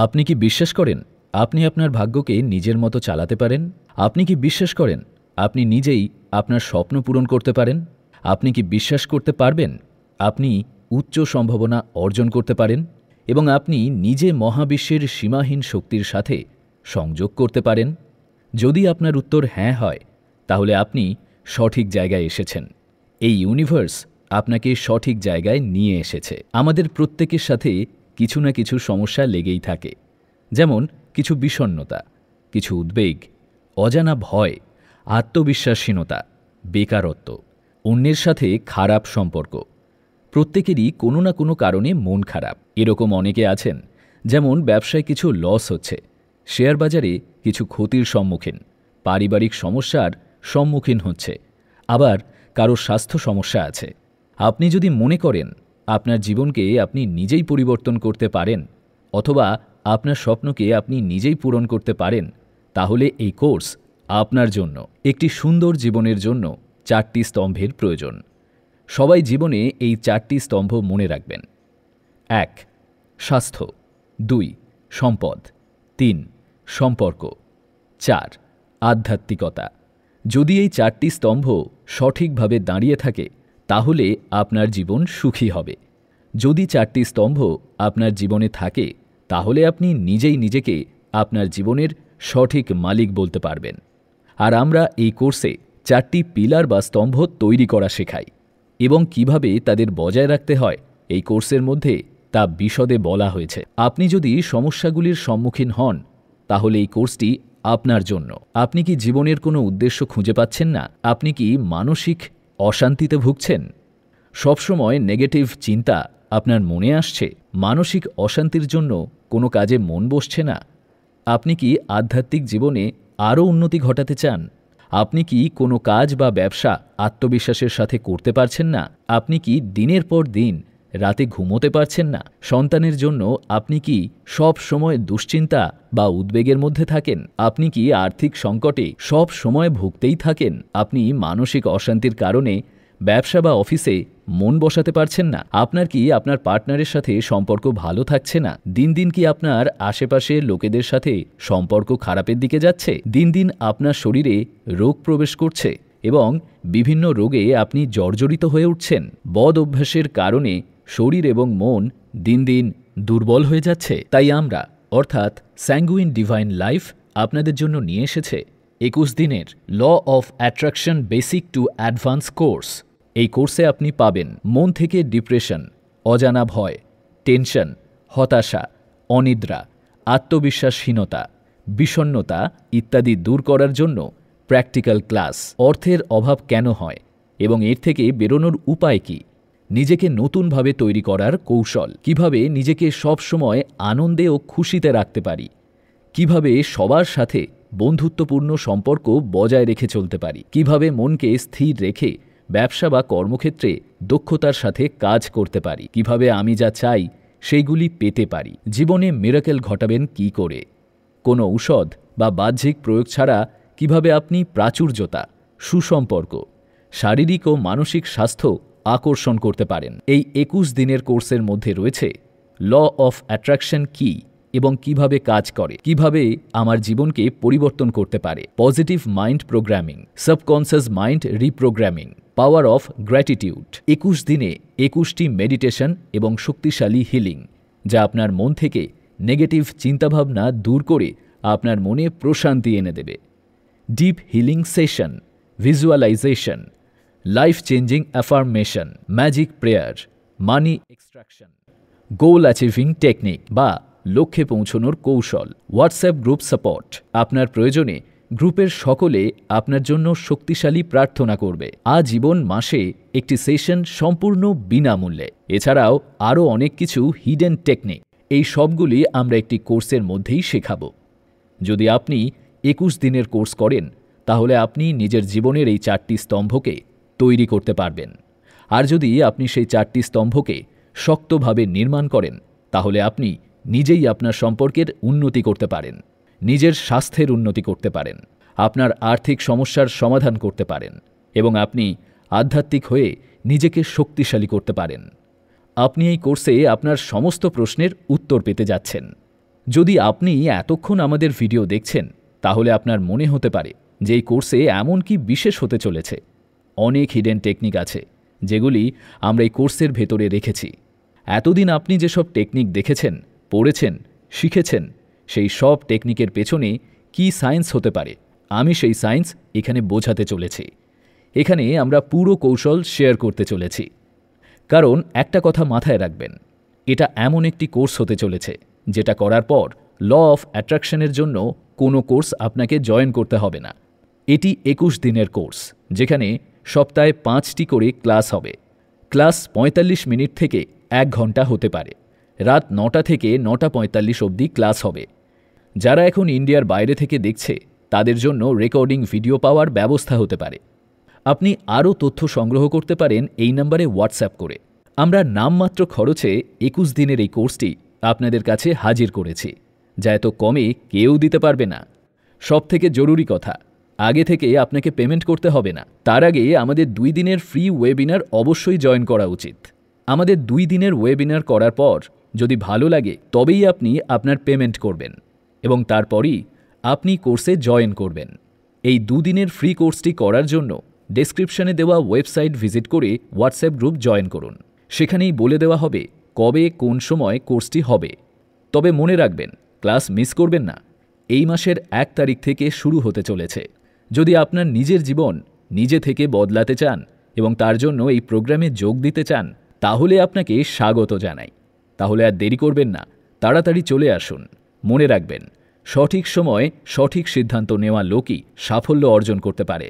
আপনি কি বিশ্বাস করেন আপনি আপনার ভাগ্যকে নিজের মতো চালাতে পারেন? আপনি কি বিশ্বাস করেন আপনি নিজেই আপনার স্বপ্ন পূরণ করতে পারেন? আপনি কি বিশ্বাস করতে পারবেন আপনি উচ্চ সম্ভাবনা অর্জন করতে পারেন এবং আপনি নিজে মহাবিশ্বের সীমাহীন শক্তির সাথে সংযোগ করতে পারেন? যদি আপনার উত্তর হ্যাঁ হয়, তাহলে আপনি সঠিক জায়গায় এসেছেন। এই ইউনিভার্স আপনাকে সঠিক জায়গায় নিয়ে এসেছে। আমাদের প্রত্যেকের সাথে কিছু না কিছু সমস্যা লেগেই থাকে, যেমন কিছু বিষণ্ণতা, কিছু উদ্বেগ, অজানা ভয়, আত্মবিশ্বাসহীনতা, বেকারত্ব, অন্যের সাথে খারাপ সম্পর্ক। প্রত্যেকেরই কোনো না কোনো কারণে মন খারাপ। এরকম অনেকে আছেন, যেমন ব্যবসায় কিছু লস হচ্ছে, শেয়ার বাজারে কিছু ক্ষতির সম্মুখীন, পারিবারিক সমস্যার সম্মুখীন হচ্ছে, আবার কারো স্বাস্থ্য সমস্যা আছে। আপনি যদি মনে করেন আপনার জীবনকে আপনি নিজেই পরিবর্তন করতে পারেন অথবা আপনার স্বপ্নকে আপনি নিজেই পূরণ করতে পারেন, তাহলে এই কোর্স আপনার জন্য। একটি সুন্দর জীবনের জন্য 4টি স্তম্ভের প্রয়োজন। সবাই জীবনে এই 4টি স্তম্ভ মনে রাখবেন। 1. স্বাস্থ্য, 2. সম্পদ, 3. সম্পর্ক, 4. আধ্যাত্মিকতা। যদি এই 4টি স্তম্ভ সঠিকভাবে দাঁড়িয়ে থাকে, তাহলে আপনার জীবন সুখী হবে। যদি 4টি স্তম্ভ আপনার জীবনে থাকে, তাহলে আপনি নিজেই নিজেকে আপনার জীবনের সঠিক মালিক বলতে পারবেন। আর আমরা এই কোর্সে 4টি পিলার বা স্তম্ভ তৈরি করা শেখাই এবং কিভাবে তাদের বজায় রাখতে হয় এই কোর্সের মধ্যে তা বিশদে বলা হয়েছে। আপনি যদি সমস্যাগুলির সম্মুখীন হন, তাহলে এই কোর্সটি আপনার জন্য। আপনি কি জীবনের কোনো উদ্দেশ্য খুঁজে পাচ্ছেন না? আপনি কি মানসিক অশান্তিতে ভুগছেন? সবসময় নেগেটিভ চিন্তা আপনার মনে আসছে? মানসিক অশান্তির জন্য কোনো কাজে মন বসছে না? আপনি কি আধ্যাত্মিক জীবনে আরও উন্নতি ঘটাতে চান? আপনি কি কোনো কাজ বা ব্যবসা আত্মবিশ্বাসের সাথে করতে পারছেন না? আপনি কি দিনের পর দিন রাতে ঘুমোতে পারছেন না? সন্তানের জন্য আপনি কি সব সময় দুশ্চিন্তা বা উদ্বেগের মধ্যে থাকেন? আপনি কি আর্থিক সংকটে সব সময় ভুগতেই থাকেন? আপনি মানসিক অশান্তির কারণে ব্যবসা বা অফিসে মন বসাতে পারছেন না? আপনার কি আপনার পার্টনারের সাথে সম্পর্ক ভালো থাকছে না? দিন দিন কি আপনার আশেপাশে লোকেদের সাথে সম্পর্ক খারাপের দিকে যাচ্ছে? দিন দিন আপনার শরীরে রোগ প্রবেশ করছে এবং বিভিন্ন রোগে আপনি জর্জরিত হয়ে উঠছেন? বদ অভ্যাসের কারণে শরীর এবং মন দিন দিন দুর্বল হয়ে যাচ্ছে? তাই আমরা অর্থাৎ স্যাঙ্গুইন ডিভাইন লাইফ আপনাদের জন্য নিয়ে এসেছে 21 দিনের law of attraction basic to advance course. এই কোর্সে আপনি পাবেন মন থেকে ডিপ্রেশন, অজানা ভয়, টেনশন, হতাশা, অনিদ্রা, আত্মবিশ্বাসহীনতা, বিষণ্ণতা ইত্যাদি দূর করার জন্য প্র্যাকটিক্যাল ক্লাস। অর্থের অভাব কেন হয় এবং এর থেকে বেরোনোর উপায় কি? নিজেকে নতুনভাবে তৈরি করার কৌশল, কিভাবে নিজেকে সব সময় আনন্দে ও খুশিতে রাখতে পারি, কিভাবে সবার সাথে বন্ধুত্বপূর্ণ সম্পর্ক বজায় রেখে চলতে পারি, কিভাবে মনকে স্থির রেখে ব্যবসা বা কর্মক্ষেত্রে দক্ষতার সাথে কাজ করতে পারি, কিভাবে আমি যা চাই সেইগুলি পেতে পারি। জীবনে মিরাকেল ঘটাবেন কি করে? কোনো ঔষধ বা বাহ্যিক প্রয়োগ ছাড়া কিভাবে আপনি প্রাচুর্যতা, সুসম্পর্ক, শারীরিক ও মানসিক স্বাস্থ্য আকর্ষণ করতে পারেন। এই 21 দিনের কোর্সের মধ্যে রয়েছে ল অফ অ্যাট্রাকশন কি এবং কিভাবে কাজ করে, কিভাবে আমার জীবনকে পরিবর্তন করতে পারে, positive mind programming, subconscious mind reprogramming, power of gratitude. 21 দিনে 21টি মেডিটেশন এবং শক্তিশালী হিলিং, যা আপনার মন থেকে নেগেটিভ চিন্তাভাবনা দূর করে আপনার মনে প্রশান্তি এনে দেবে। Deep healing session, visualization, life changing affirmation, magic prayer, money extraction, goal achieving technique বা লক্ষ্যে পৌঁছানোর কৌশল, হোয়াটসঅ্যাপ গ্রুপ সাপোর্ট। আপনার প্রয়োজনে গ্রুপের সকলে আপনার জন্য শক্তিশালী প্রার্থনা করবে। আজীবন মাসে একটি সেশন সম্পূর্ণ বিনামূল্যে। এছাড়াও আরও অনেক কিছু হিডেন টেকনিক। এই সবগুলি আমরা একটি কোর্সের মধ্যেই শেখাবো। যদি আপনি 21 দিনের কোর্স করেন, তাহলে আপনি নিজের জীবনের এই 4টি স্তম্ভকে তৈরি করতে পারবেন। আর যদি আপনি সেই 4টি স্তম্ভকে শক্তভাবে নির্মাণ করেন, তাহলে আপনি নিজেই আপনার সম্পর্কের উন্নতি করতে পারেন, নিজের স্বাস্থ্যের উন্নতি করতে পারেন, আপনার আর্থিক সমস্যার সমাধান করতে পারেন এবং আপনি আধ্যাত্মিক হয়ে নিজেকে শক্তিশালী করতে পারেন। আপনি এই কোর্সে আপনার সমস্ত প্রশ্নের উত্তর পেতে যাচ্ছেন। যদি আপনি এতক্ষণ আমাদের ভিডিও দেখছেন, তাহলে আপনার মনে হতে পারে যে এই কোর্সে এমন কি বিশেষ হতে চলেছে। অনেক হিডেন টেকনিক আছে যেগুলি আমরা এই কোর্সের ভেতরে রেখেছি। এতদিন আপনি যেসব টেকনিক দেখেছেন, পড়েছেন, শিখেছেন, সেই সব টেকনিকের পেছনে কি সায়েন্স হতে পারে, আমি সেই সায়েন্স এখানে বোঝাতে চলেছি। এখানে আমরা পুরো কৌশল শেয়ার করতে চলেছি। কারণ একটা কথা মাথায় রাখবেন, এটা এমন একটি কোর্স হতে চলেছে যেটা করার পর ল অফ অ্যাট্রাকশনের জন্য কোনো কোর্স আপনাকে জয়েন করতে হবে না। এটি 21 দিনের কোর্স, যেখানে সপ্তাহে 5টি করে ক্লাস হবে। ক্লাস 45 মিনিট থেকে 1 ঘন্টা হতে পারে। রাত 9টা থেকে 9:45 অবধি ক্লাস হবে। যারা এখন ইন্ডিয়ার বাইরে থেকে দেখছে, তাদের জন্য রেকর্ডিং ভিডিও পাওয়ার ব্যবস্থা হতে পারে। আপনি আরও তথ্য সংগ্রহ করতে পারেন এই নম্বরে হোয়াটসঅ্যাপ করে। আমরা নামমাত্র খরচে 21 দিনের এই কোর্সটি আপনাদের কাছে হাজির করেছি, যা এত কমে কেউ দিতে পারবে না। সবথেকে জরুরি কথা, আগে থেকে আপনাকে পেমেন্ট করতে হবে না। তার আগে আমাদের 2 দিনের ফ্রি ওয়েবিনার অবশ্যই জয়েন করা উচিত। আমাদের 2 দিনের ওয়েবিনার করার পর যদি ভালো লাগে, তবেই আপনি আপনার পেমেন্ট করবেন এবং তারপরই আপনি কোর্সে জয়েন করবেন। এই 2 দিনের ফ্রি কোর্সটি করার জন্য ডেসক্রিপশনে দেওয়া ওয়েবসাইট ভিজিট করে হোয়াটসঅ্যাপ গ্রুপ জয়েন করুন। সেখানেই বলে দেওয়া হবে কবে কোন সময় কোর্সটি হবে। তবে মনে রাখবেন, ক্লাস মিস করবেন না। এই মাসের 1 তারিখ থেকে শুরু হতে চলেছে। যদি আপনার নিজের জীবন নিজে থেকে বদলাতে চান এবং তার জন্য এই প্রোগ্রামে যোগ দিতে চান, তাহলে আপনাকে স্বাগত জানাই। তাহলে আর দেরি করবেন না, তাড়াতাড়ি চলে আসুন। মনে রাখবেন, সঠিক সময়ে সঠিক সিদ্ধান্ত নেওয়া লোকই সাফল্য অর্জন করতে পারে।